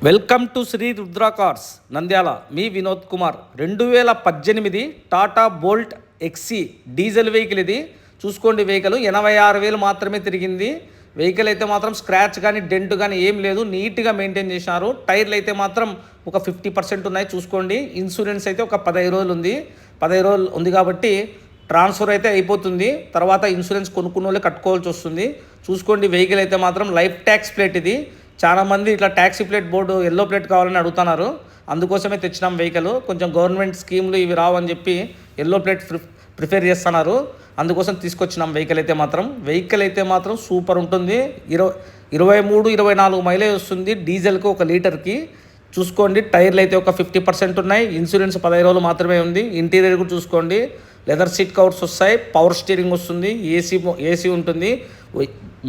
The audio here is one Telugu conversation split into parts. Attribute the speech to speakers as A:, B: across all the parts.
A: Welcome to Shri Rudra cars Nandyala. మీ Vinod Kumar. 2018 Tata bolt XE diesel vehicle ఇది. చూసుకోండి, వెహికల్ 86,000 మాత్రమే తిరిగింది. వెహికల్ అయితే మాత్రం స్క్రాచ్ కానీ డెంట్ కానీ ఏం లేదు, నీట్గా మెయింటైన్ చేశారు. టైర్లు అయితే మాత్రం ఒక 50% ఉన్నాయి. చూసుకోండి, ఇన్సూరెన్స్ అయితే ఒక 15 రోజులు ఉంది. 15 రోజులు ఉంది కాబట్టి ట్రాన్స్ఫర్ అయితే అయిపోతుంది. తర్వాత ఇన్సూరెన్స్ కొనుక్కున్న వాళ్ళే కట్టుకోవాల్సి వస్తుంది. చూసుకోండి, వెహికల్ అయితే మాత్రం లైఫ్ ట్యాక్స్ ప్లేట్ ఇది. చాలామంది ఇట్లా taxi plate board yellow plate కావాలని అడుగుతున్నారు. అందుకోసమే తెచ్చినాం వెహికల్. కొంచెం గవర్నమెంట్ స్కీమ్లు ఇవి రావని చెప్పి ఎల్లో ప్లేట్ ప్రిఫేర్ చేస్తున్నారు. అందుకోసం తీసుకొచ్చినాం వెహికల్ అయితే మాత్రం సూపర్ ఉంటుంది. 23-24 మైలేజ్ వస్తుంది డీజిల్కి 1 లీటర్కి. చూసుకోండి, టైర్లు అయితే ఒక 50% ఉన్నాయి. ఇన్సూరెన్స్ 15 రోజులు మాత్రమే ఉంది. ఇంటీరియర్ కూడా చూసుకోండి, లెదర్ సీట్ కవర్స్ వస్తాయి, పవర్ స్టీరింగ్ వస్తుంది, ఏసీ ఉంటుంది.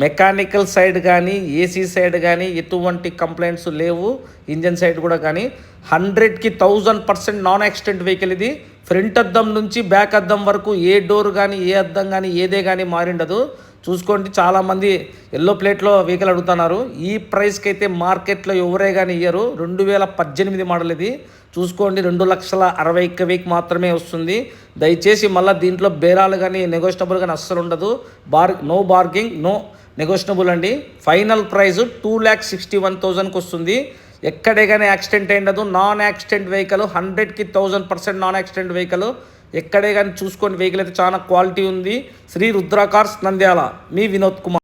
A: మెకానికల్ సైడ్ కానీ ఏసీ సైడ్ కానీ ఎటువంటి కంప్లైంట్స్ లేవు. ఇంజన్ సైడ్ కూడా కానీ 100కి 1000% నాన్ యాక్సిడెంట్ వెహికల్ ఇది. ఫ్రంట్ అద్దం నుంచి బ్యాక్ అద్దం వరకు ఏ డోర్ కానీ ఏ అద్దం కానీ ఏదే కానీ మారిండదు. చూసుకోండి, చాలామంది ఎల్లో ప్లేట్లో వెహికల్ అడుగుతున్నారు. ఈ ప్రైస్కి అయితే మార్కెట్లో ఎవరే కానీ ఇయ్యరు. 2018 మోడల్ ఇది. చూసుకోండి, 2,60,000 మాత్రమే వస్తుంది. దయచేసి మళ్ళీ దీంట్లో బేరాలు కానీ నెగోషియబుల్ కానీ అస్సలు ఉండదు. నో బార్గింగ్, నో నెగోషియబుల్ అండి. ఫైనల్ ప్రైస్ 2,61,000కి వస్తుంది. ఎక్కడే కానీ యాక్సిడెంట్ అయ్యిండదు. నాన్ యాక్సిడెంట్ వెహికల్, 100కి 1000% నాన్ యాక్సిడెంట్ వెహికల్. ఎక్కడే కానీ చూసుకోండి, వెహికల్ అయితే చాలా క్వాలిటీ ఉంది. శ్రీ రుద్ర కార్స్ నంద్యాల. మీ వినోద్ కుమార్.